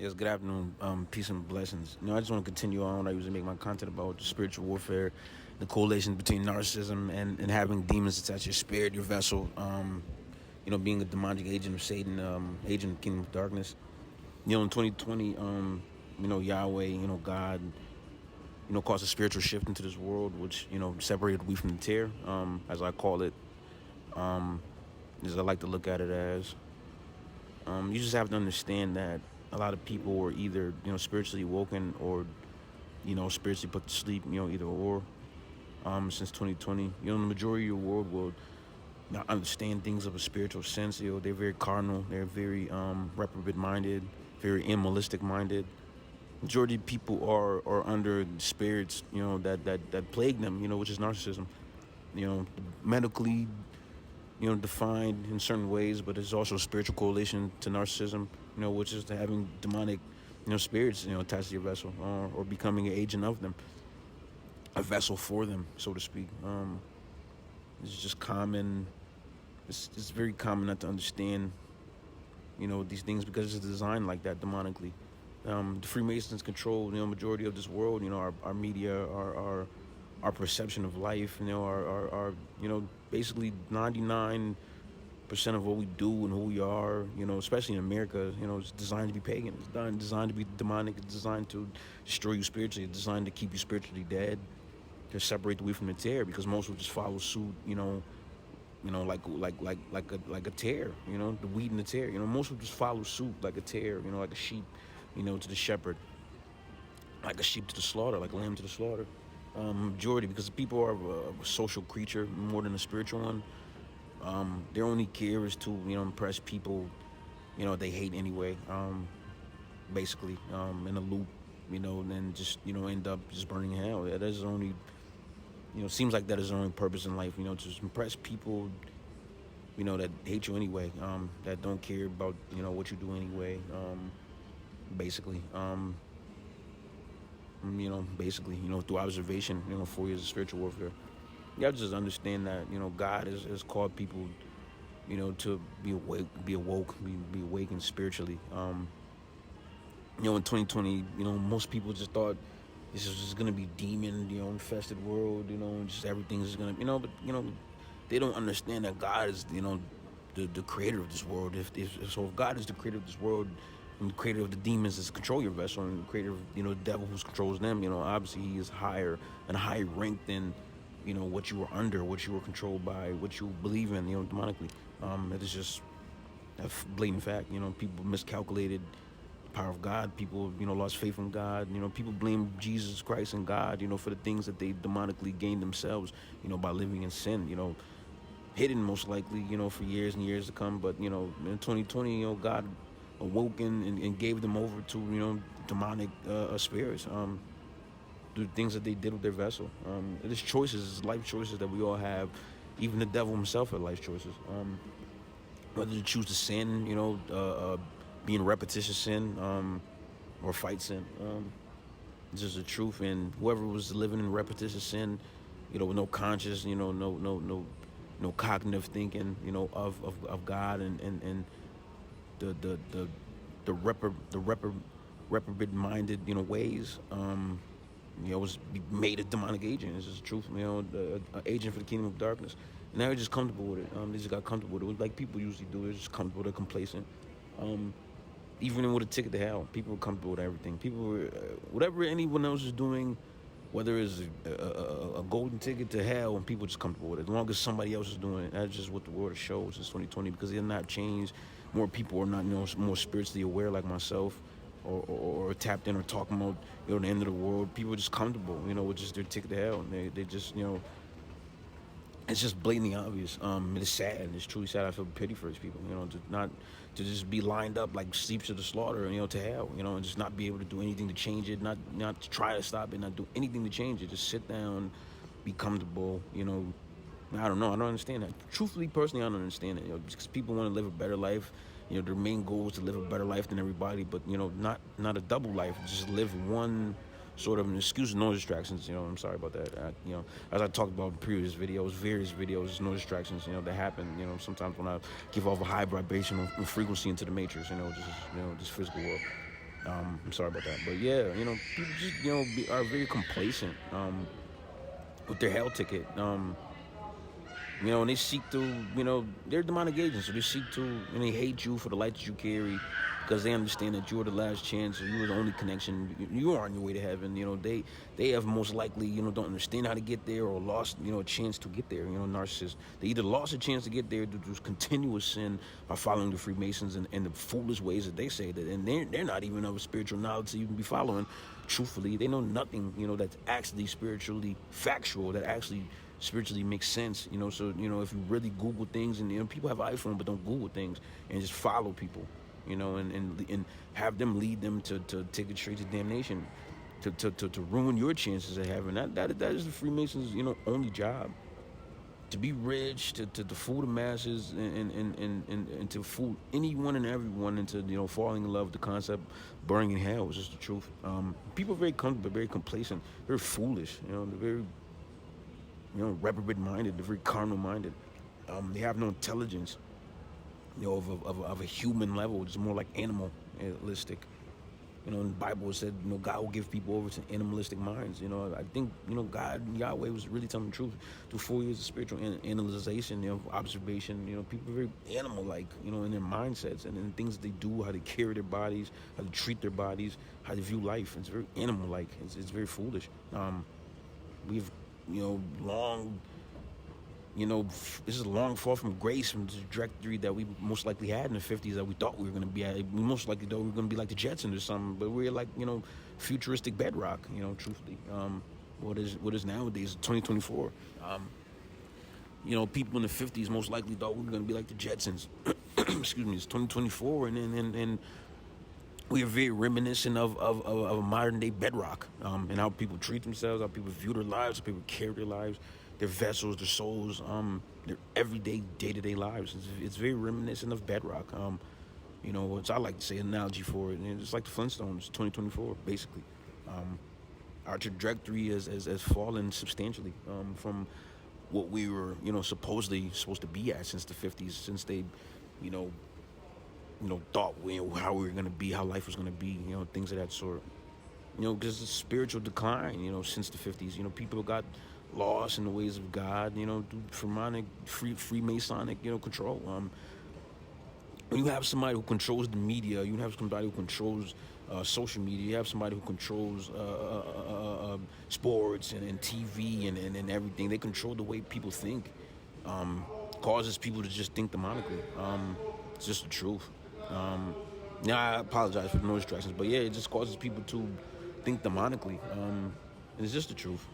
Yes, good afternoon. Peace and blessings. I just want to continue on what I usually make my content about the spiritual warfare, the correlation between narcissism and having demons attach your spirit, your vessel. Being a demonic agent of Satan, agent of the kingdom of darkness. In 2020, Yahweh, God, caused a spiritual shift into this world, which, separated wheat from the tare, as I call it, as I like to look at it as. You just have to understand that a lot of people were either, spiritually awoken or, spiritually put to sleep, either or. Since 2020, the majority of the world will not understand things of a spiritual sense. They're very carnal. They're very reprobate-minded, very animalistic-minded. Majority of people are under spirits, that plague them, which is narcissism. Medically, defined in certain ways, but there's also a spiritual correlation to narcissism, which is to having demonic, spirits, attached to your vessel, or becoming an agent of them, a vessel for them, so to speak. It's just common. It's very common not to understand, these things because it's designed like that demonically. The Freemasons control, majority of this world. Our media, our perception of life. Our basically 99% of what we do and who we are. Especially in America. It's designed to be pagan. It's designed to be demonic. It's designed to destroy you spiritually. It's designed to keep you spiritually dead. To separate the wheat from the tare, because most will just follow suit. Like a tare. The wheat and the tare. Most will just follow suit like a tare. Like a sheep. To the shepherd, like a sheep to the slaughter, like a lamb to the slaughter. Majority, because people are a social creature more than a spiritual one. Their only care is to, impress people, they hate anyway. Basically, in a loop, and just, end up just burning in hell. That is only, seems like that is their only purpose in life, to just impress people, that hate you anyway, that don't care about, what you do anyway. Basically, through observation, 4 years of spiritual warfare. You have to just understand that, God has called people, to be awake, be awakened spiritually. In 2020, most people just thought this is just gonna be demon, infested world, and just everything's just gonna, but they don't understand that God is, the creator of this world. If God is the creator of this world, and the creator of the demons is control your vessel, and the creator of, the devil who controls them, obviously he is higher and higher ranked than, what you were under, what you were controlled by, what you believe in, demonically. It is just a blatant fact. People miscalculated the power of God. People, lost faith in God. People blame Jesus Christ and God, for the things that they demonically gained themselves, by living in sin, hidden most likely, for years and years to come. But, in 2020, God awoken and gave them over to, demonic spirits, through the things that they did with their vessel. It is choices, it's life choices that we all have. Even the devil himself had life choices. Whether to choose to sin, be in repetitious sin, or fight sin. It's just the truth. And whoever was living in repetitious sin, with no conscious, no cognitive thinking, of God and the reprobate-minded, ways, was made a demonic agent. It's just the truth, an agent for the kingdom of darkness. And now they're just comfortable with it. They just got comfortable with it, like people usually do. They're just comfortable, they're complacent. Even with a ticket to hell, people are comfortable with everything. People were, whatever anyone else is doing, whether it's a golden ticket to hell, and people just comfortable with it. As long as somebody else is doing it, that's just what the world shows since 2020, because they're not changed. More people are not, more spiritually aware like myself, or tapped in or talking about, the end of the world. People are just comfortable, with just their ticket to hell. And they just, it's just blatantly obvious. It is sad. It's truly sad. I feel pity for these people, to just be lined up like sheep to the slaughter, to hell, and just not be able to do anything to change it, not to try to stop it, not do anything to change it. Just sit down, be comfortable, I don't know. I don't understand that. Truthfully, personally, I don't understand it, because people want to live a better life. Their main goal is to live a better life than everybody, but, not a double life. Just live one sort of, excuse no distractions, I'm sorry about that. As I talked about in previous videos, various videos, no distractions, that happen, sometimes when I give off a high vibrational frequency into the matrix, just physical world. I'm sorry about that, but yeah, people just are very complacent with their hell ticket. And they seek to, they're demonic agents, so they seek to, and they hate you for the light that you carry, because they understand that you are the last chance, or you are the only connection. You are on your way to heaven. They have most likely, don't understand how to get there, or lost, a chance to get there. Narcissists, they either lost a chance to get there through continuous sin by following the Freemasons and the foolish ways that they say that, and they're not even of a spiritual knowledge to even be following. Truthfully, they know nothing, that's actually spiritually factual, that actually spiritually makes sense. So if you really Google things, and people have iPhone but don't Google things, and just follow people, and have them lead them to take it straight to damnation, to ruin your chances of heaven. That is the Freemasons only job, to be rich, to fool the masses, and to fool anyone and everyone into falling in love with the concept burning in hell. Is just the truth. People are very comfortable, very complacent, very foolish. They're very reprobate minded. They're very carnal minded. They have no intelligence, of a human level. It's more like animalistic. In the Bible it said, God will give people over to animalistic minds. I think, God, Yahweh was really telling the truth through 4 years of spiritual analyzation, observation. People are very animal-like, in their mindsets and in things that they do, how they carry their bodies, how they treat their bodies, how they view life. It's very animal-like. It's very foolish. We've, long, this is a long fall from grace, from the trajectory that we most likely had in the 50s that we thought we were going to be at. We most likely thought we were going to be like the Jetsons or something, but we're like, futuristic bedrock, truthfully. What is nowadays, 2024. People in the 50s most likely thought we were going to be like the Jetsons. Excuse me, it's 2024, and we are very reminiscent of a modern day bedrock, and how people treat themselves, how people view their lives, how people carry their lives, their vessels, their souls, their everyday, day-to-day lives. It's very reminiscent of bedrock. Which I like to say an analogy for it. And it's like the Flintstones, 2024, basically. Our trajectory has fallen substantially from what we were, supposedly supposed to be at since the 50s, since they, thought how we were going to be, how life was going to be, things of that sort. Because it's a spiritual decline, since the 50s. People got lost in the ways of God, through Freemasonic, control. When you have somebody who controls the media, you have somebody who controls social media, you have somebody who controls sports and TV and everything. They control the way people think, causes people to just think demonically. It's just the truth. I apologize for the noise distractions, but yeah, it just causes people to think demonically. It's just the truth.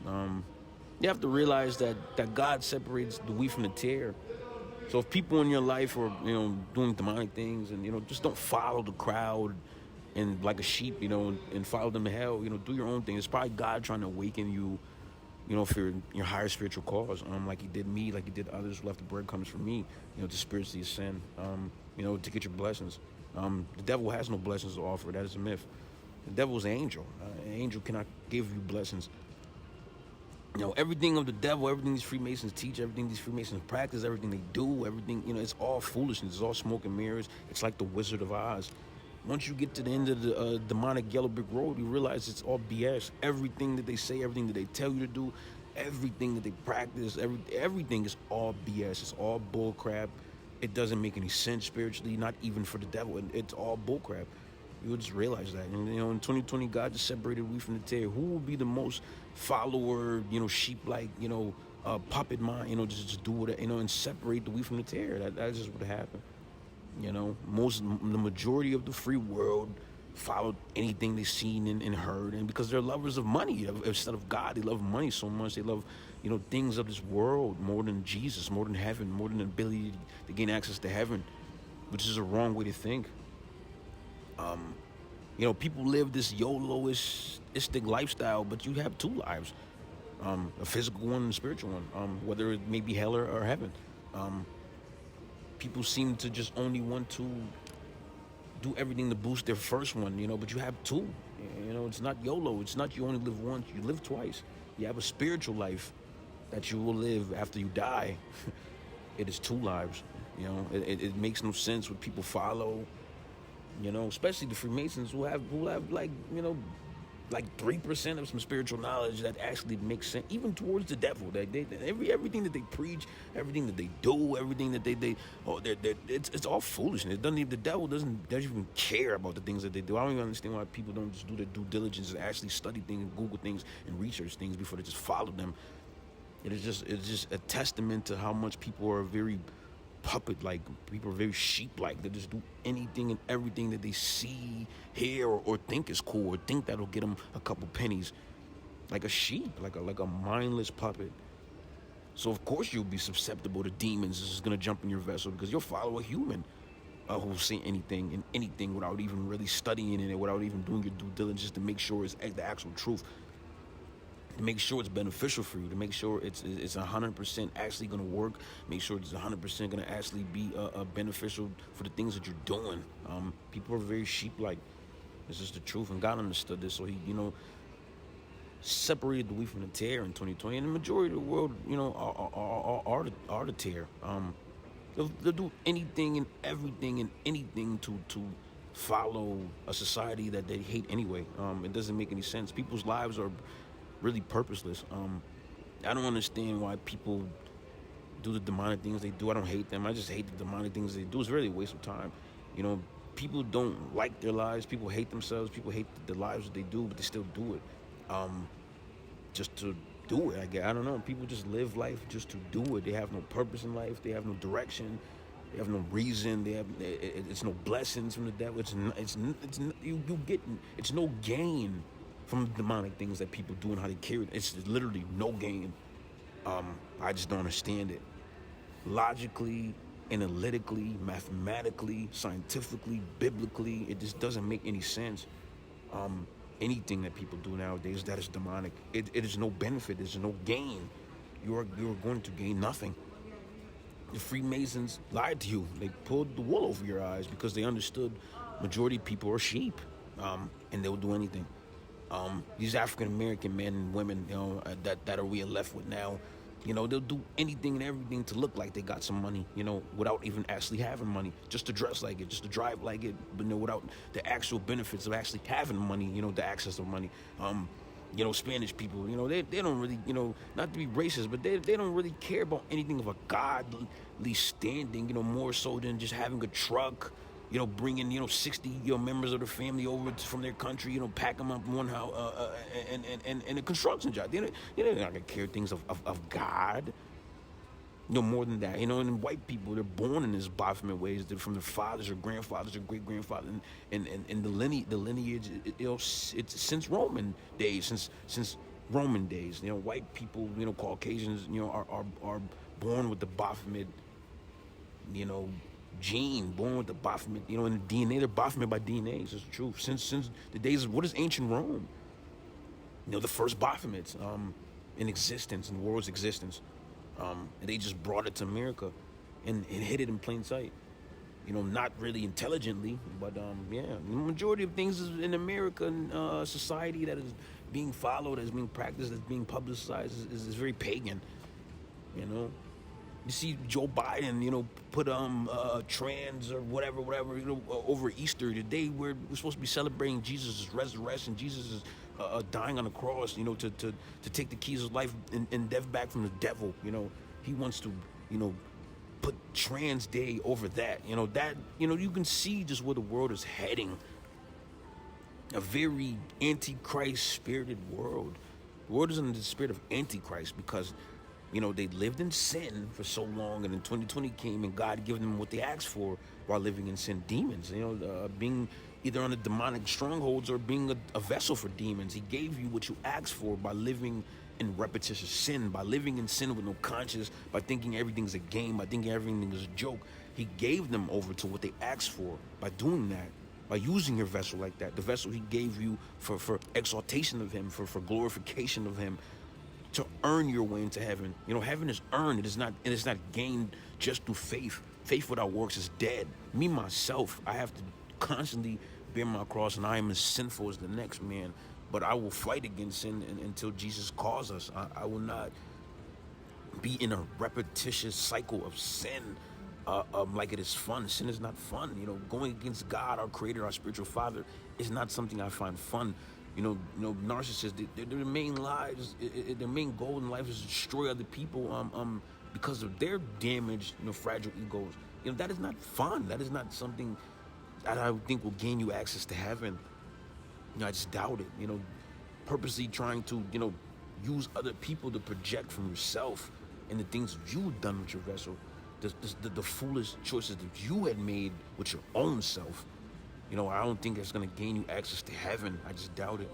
You have to realize that God separates the wheat from the tare. So if people in your life are, doing demonic things, and, just don't follow the crowd and like a sheep, and follow them to hell, do your own thing. It's probably God trying to awaken you, for your higher spiritual cause, like he did me, like he did others who left the breadcrumbs for me, to spiritually ascend, to get your blessings. The devil has no blessings to offer. That is a myth. The devil is an angel. An angel cannot give you blessings. Everything of the devil, everything these Freemasons teach, everything these Freemasons practice, everything they do, everything, it's all foolishness. It's all smoke and mirrors. It's like the Wizard of Oz. Once you get to the end of the demonic yellow brick road, you realize it's all BS. Everything that they say, everything that they tell you to do, everything that they practice, everything is all BS. It's all bullcrap. It doesn't make any sense spiritually, not even for the devil. It's all bullcrap. You'll just realize that. And, in 2020, God just separated wheat from the tare. Who will be the most follower, sheep-like, puppet mind, just do it, and separate the wheat from the tare? That's just what happened. The majority of the free world followed anything they've seen and heard, and because they're lovers of money instead of God. They love money so much. They love, things of this world more than Jesus, more than heaven, more than the ability to gain access to heaven, which is a wrong way to think. People live this YOLO-istic lifestyle, but you have two lives, a physical one and a spiritual one, whether it may be hell or heaven. People seem to just only want to do everything to boost their first one, but you have two. It's not YOLO. It's not you only live once, you live twice. You have a spiritual life that you will live after you die. It is two lives. It makes no sense what people follow. Especially the Freemasons who have like, like 3% of some spiritual knowledge that actually makes sense, even towards the devil. Everything that they preach, everything that they do, everything that it's all foolishness. It doesn't even, the devil doesn't even care about the things that they do. I don't even understand why people don't just do their due diligence and actually study things, Google things, and research things before they just follow them. It's just a testament to how much people are very puppet like. People are very sheep like. They just do anything and everything that they see, hear, or think is cool, or think that'll get them a couple pennies, like a sheep, like a mindless puppet. So of course you'll be susceptible to demons. This is gonna jump in your vessel because you'll follow a human who'll say anything and anything without even really studying it, without even doing your due diligence to make sure it's the actual truth, to make sure it's beneficial for you, to make sure it's 100% actually going to work, make sure it's 100% going to actually be beneficial for the things that you're doing. People are very sheep-like. This is the truth, and God understood this, so He, separated the wheat from the tare in 2020, and the majority of the world, are the tare. They'll do anything and everything and anything to follow a society that they hate anyway. It doesn't make any sense. People's lives are really purposeless. I don't understand why people do the demonic things they do. I don't hate them. I just hate the demonic things they do. It's really a waste of time. People don't like their lives. People hate themselves. People hate the lives that they do, but they still do it. Just to do it, I guess. I don't know. People just live life just to do it. They have no purpose in life. They have no direction. They have no reason. It's no blessings from the devil. It's no gain from the demonic things that people do and how they carry it. It's literally no gain. I just don't understand it. Logically, analytically, mathematically, scientifically, biblically, it just doesn't make any sense. Anything that people do nowadays that is demonic, it is no benefit. There's no gain. You're going to gain nothing. The Freemasons lied to you. They pulled the wool over your eyes because they understood majority of people are sheep, and they'll do anything. These African American men and women, that are we left with now, they'll do anything and everything to look like they got some money, without even actually having money, just to dress like it, just to drive like it, but without the actual benefits of actually having money, the access of money. Spanish people, they don't really, not to be racist, but they don't really care about anything of a godly standing, more so than just having a truck, bringing, 60, members of the family over from their country, pack them up in one house, and a construction job. They're not gonna care things of God. More than that, and white people, they're born in this Baphomet ways. They're from their fathers or grandfathers or great grandfathers, and the lineage, it's since Roman days, since Roman days. White people, Caucasians, are born with the Baphomet, gene, born with the Baphomet, in the DNA. They're Baphomet by DNA. It's the truth. Since the days of what is ancient Rome, the first Baphomets in existence, in the world's existence. And they just brought it to America and hid it in plain sight. Not really intelligently, but the majority of things in American society that is being followed, that is being practiced, that's being publicized is very pagan. You see Joe Biden, put trans or whatever, over Easter, the day where we're supposed to be celebrating Jesus' resurrection, Jesus' dying on the cross, to take the keys of life and death back from the devil. He wants to, put trans day over that. You can see just where the world is heading. A very antichrist spirited world. The world is in the spirit of antichrist because they lived in sin for so long, and then 2020 came and God gave them what they asked for while living in sin. Demons, being either under demonic strongholds or being a vessel for demons. He gave you what you asked for by living in repetitious sin, by living in sin with no conscience, by thinking everything's a game, by thinking everything is a joke. He gave them over to what they asked for by doing that, by using your vessel like that. The vessel He gave you for exaltation of Him, for glorification of Him, to earn your way into heaven. Heaven is earned. It is not gained just through faith. Faith without works is dead. Me, myself, I have to constantly bear my cross, and I am as sinful as the next man. But I will fight against sin until Jesus calls us. I will not be in a repetitious cycle of sin like it is fun. Sin is not fun. Going against God, our Creator, our spiritual Father, is not something I find fun. Narcissists, their main lives, their main goal in life is to destroy other people, because of their damaged, fragile egos. That is not fun. That is not something that I think will gain you access to heaven. I just doubt it. Purposely trying to, use other people to project from yourself and the things you've done with your vessel, the foolish choices that you had made with your own self. I don't think that's gonna gain you access to heaven. I just doubt it.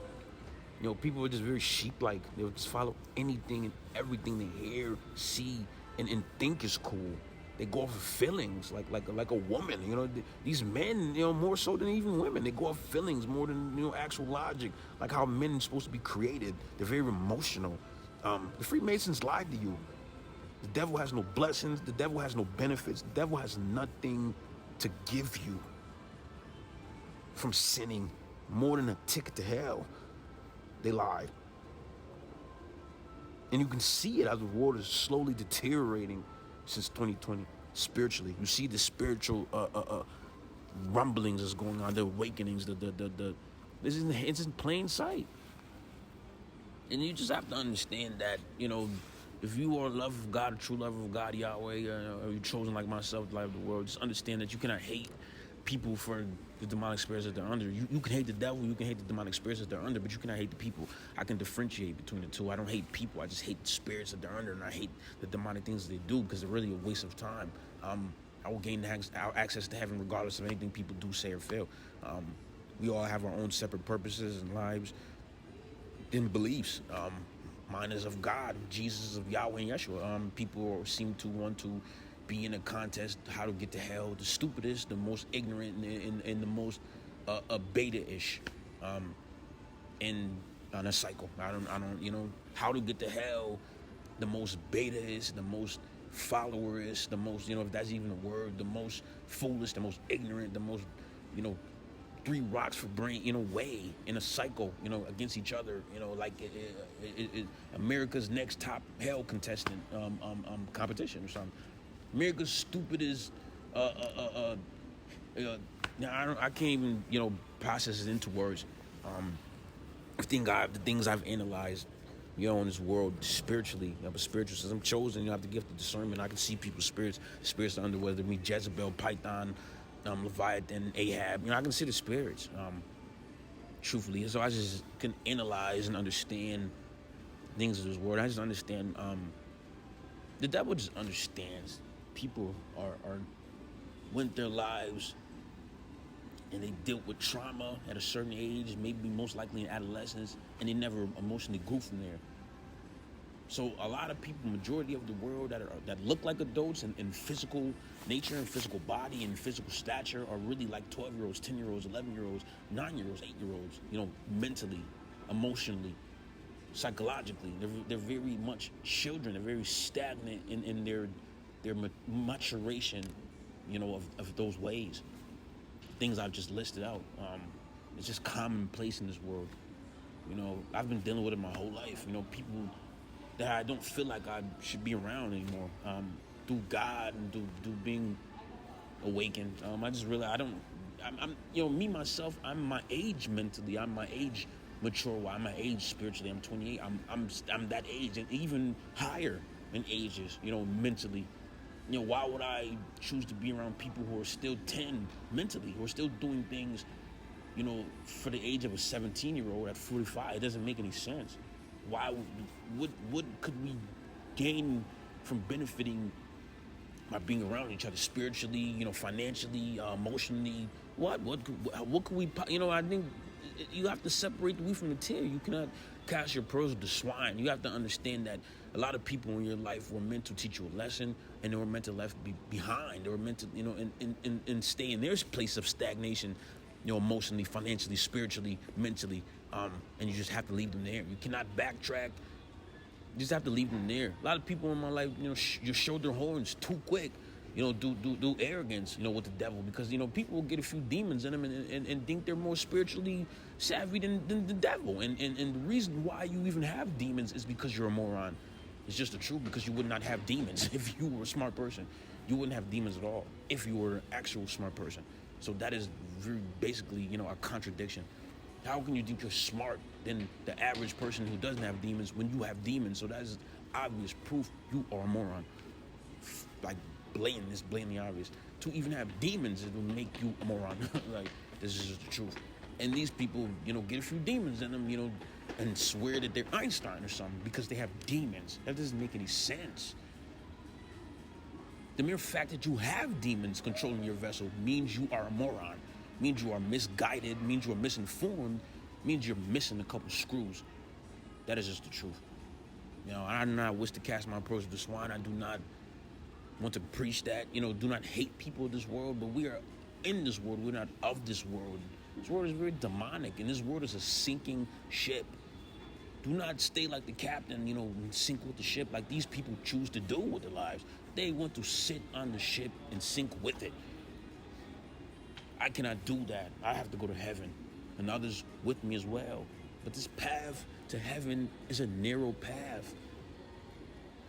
People are just very sheep-like. They'll just follow anything and everything they hear, see, and think is cool. They go off of feelings, like a woman. These men, more so than even women, they go off feelings more than actual logic. Like how men are supposed to be created. They're very emotional. The Freemasons lied to you. The devil has no blessings. The devil has no benefits. The devil has nothing to give you from sinning more than a ticket to hell. They lied. And you can see it as the world is slowly deteriorating since 2020 spiritually. You see the spiritual rumblings that's going on, the awakenings, this is it's in plain sight. And you just have to understand that, if you are a love of God, a true love of God, Yahweh, or you're chosen like myself, the light of the world, just understand that you cannot hate people for the demonic spirits that they're under. You can hate the devil, you can hate the demonic spirits that they're under, but you cannot hate the people. I can differentiate between the two. I don't hate people, I just hate the spirits that they're under, and I hate the demonic things that they do, because they're really a waste of time. I will gain access to heaven regardless of anything people do, say, or feel. We all have our own separate purposes and lives and beliefs. Mine is of God, Jesus is of Yahweh and Yeshua. People seem to want to be in a contest how to get to hell. The stupidest, the most ignorant, and the most beta-ish, in on a cycle. I don't. How to get to hell. The most beta-ish, the most follower-ish, the most, if that's even a word, the most foolish, the most ignorant, the most, 3 rocks for brain, way in a cycle, against each other, like America's Next Top Hell contestant competition or something. America's stupidest. I can't even process it into words. The things I've analyzed, in this world spiritually. I have a spiritual system. I'm chosen. You have the gift of discernment. I can see people's spirits under, whether it be Jezebel, Python, Leviathan, Ahab. I can see the spirits, truthfully. So I just can analyze and understand things of this world. I just understand. The devil just understands people are went their lives and they dealt with trauma at a certain age, maybe most likely in adolescence, and they never emotionally grew from there. So a lot of people, majority of the world that look like adults in physical nature and physical body and physical stature are really like 12-year-olds, 10-year-olds, 11-year-olds, 9-year-olds, 8-year-olds, mentally, emotionally, psychologically. They're very much children. They're very stagnant in their maturation, of those ways. Things I've just listed out. It's just commonplace in this world. I've been dealing with it my whole life. People that I don't feel like I should be around anymore. Through God and through being awakened. I just really, I'm me, myself, I'm my age mentally. I'm my age mature. I'm my age spiritually. I'm 28. I'm that age and even higher in ages, mentally. Why would I choose to be around people who are still 10 mentally, who are still doing things, for the age of a 17-year-old at 45? It doesn't make any sense. Why? What could we gain from benefiting by being around each other spiritually, financially, emotionally? What could we? I think you have to separate the wheat from the tare. You cannot cast your pearls with the swine. You have to understand that a lot of people in your life were meant to teach you a lesson, and they were meant to left behind. They were meant to, and stay in their place of stagnation, emotionally, financially, spiritually, mentally, and you just have to leave them there. You cannot backtrack. You just have to leave them there. A lot of people in my life, you show their horns too quick. Do arrogance, with the devil, because people will get a few demons in them and think they're more spiritually savvy than the devil. And the reason why you even have demons is because you're a moron. It's just the truth, because you would not have demons if you were a smart person. you wouldn't have demons at all if you were an actual smart person. So that is very basically, a contradiction. How can you think you're smart than the average person who doesn't have demons when you have demons? So that is obvious proof you are a moron. Like blatant, it's blatantly obvious. To even have demons, it will make you a moron. Like, this is just the truth. And these people, get a few demons in them, and swear that they're Einstein or something because they have demons. That doesn't make any sense. The mere fact that you have demons controlling your vessel means you are a moron, means you are misguided, means you are misinformed, means you're missing a couple screws. That is just the truth. I do not wish to cast my approach to the swine. I do not want to preach that. Do not hate people of this world, but we are in this world. We're not of this world. This world is very demonic, and this world is a sinking ship. Do not stay like the captain, and sink with the ship like these people choose to do with their lives. They want to sit on the ship and sink with it. I cannot do that. I have to go to heaven, and others with me as well. But this path to heaven is a narrow path.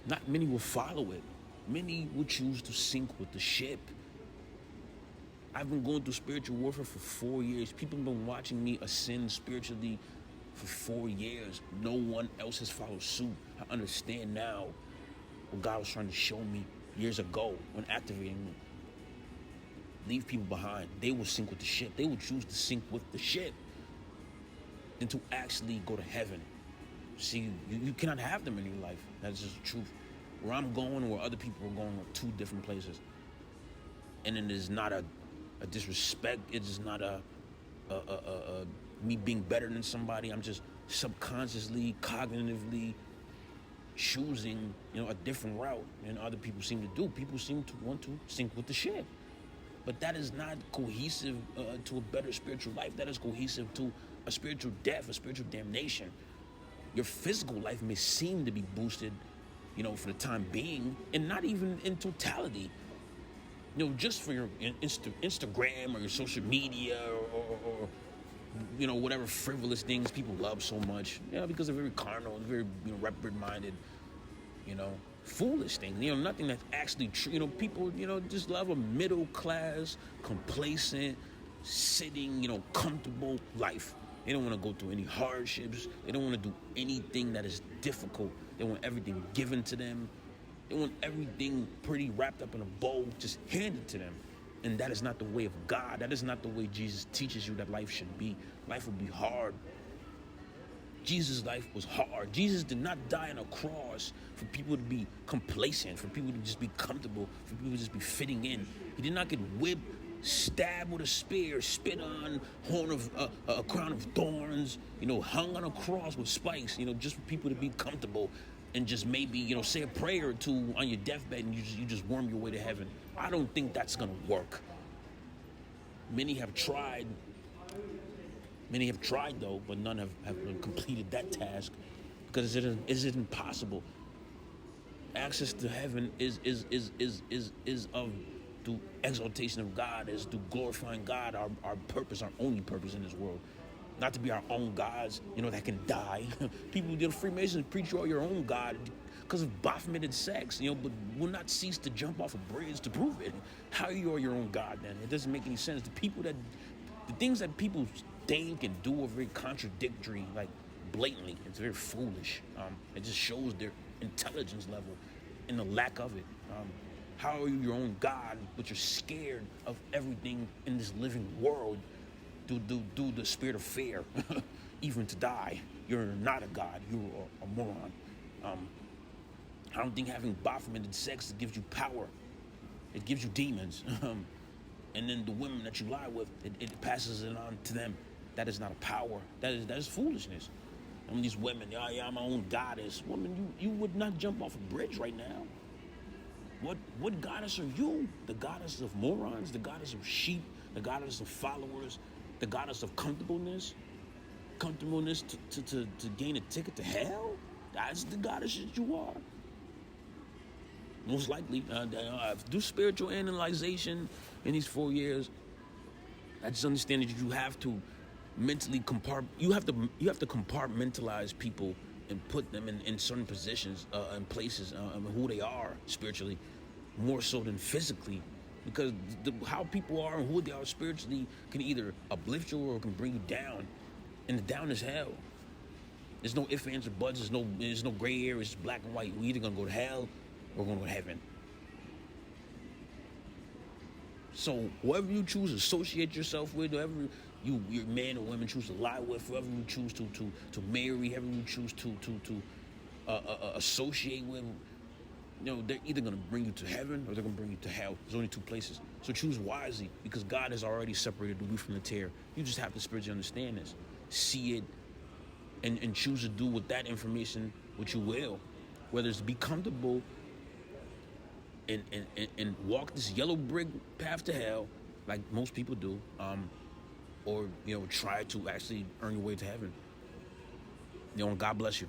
Not many will follow it. Many will choose to sink with the ship. I've been going through spiritual warfare for 4 years. People have been watching me ascend spiritually for 4 years. No one else has followed suit. I understand now what God was trying to show me years ago when activating me. Leave people behind. They will sink with the ship. They will choose to sink with the ship than to actually go to heaven. See, you cannot have them in your life. That's just the truth. Where I'm going and where other people are going are two different places. And it is not a disrespect. It is not a me being better than somebody. I'm just subconsciously, cognitively choosing, a different route than other people seem to do. People seem to want to sink with the ship. But that is not cohesive to a better spiritual life. That is cohesive to a spiritual death, a spiritual damnation. Your physical life may seem to be boosted, for the time being, and not even in totality. Just for your Instagram or your social media or whatever frivolous things people love so much, because they're very carnal and very, reprobate-minded, foolish things, nothing that's actually true. People, just love a middle-class, complacent, sitting, comfortable life. They don't want to go through any hardships. They don't want to do anything that is difficult. They want everything given to them. They want everything pretty wrapped up in a bowl, just handed to them. And that is not the way of God. That is not the way Jesus teaches you that life should be. Life will be hard. Jesus' life was hard. Jesus did not die on a cross for people to be complacent, for people to just be comfortable, for people to just be fitting in. He did not get whipped, stabbed with a spear, spit on, horn of a crown of thorns, hung on a cross with spikes, just for people to be comfortable and just maybe, say a prayer or two on your deathbed and you just worm your way to heaven. I don't think that's going to work. Many have tried, though, but none have completed that task because it is impossible. Access to heaven is of through exaltation of God, is through glorifying God, our purpose, our only purpose in this world. Not to be our own gods, that can die. People, Freemasons preach you are your own God because of Baphomet sex, but will not cease to jump off a bridge to prove it. How you are your own God then? It doesn't make any sense. The things that people think and do are very contradictory, like blatantly. It's very foolish. It just shows their intelligence level and the lack of it. How are you your own God, but you're scared of everything in this living world due the spirit of fear, even to die? You're not a God. You're a moron. I don't think having Baphomet sex gives you power. It gives you demons. And then the women that you lie with, it passes it on to them. That is not a power. That is foolishness. I mean, these women, I'm my own goddess. Woman, you would not jump off a bridge right now. What goddess are you? The goddess of morons? The goddess of sheep? The goddess of followers? The goddess of comfortableness? Comfortableness to gain a ticket to hell? That's the goddess that you are. Most likely. Do spiritual analyzation in these 4 years. I just understand that you have to mentally you have to compartmentalize people and put them in certain positions and places, who they are spiritually. more so than physically, because how people are and who they are spiritually can either uplift you or can bring you down, and the down is hell. There's no ifs, ands, or buts. There's no gray area. It's black and white. We're either gonna go to hell or we're gonna go to heaven. So whoever you choose to associate yourself with, whoever your man or women choose to lie with, whoever you choose to marry, whoever you choose to associate with, they're either going to bring you to heaven or they're going to bring you to hell. There's only two places. So choose wisely, because God has already separated the wheat from the tare. You just have to spiritually understand this, see it, and choose to do with that information what you will, whether it's to be comfortable and walk this yellow brick path to hell, like most people do, or try to actually earn your way to heaven. And God bless you.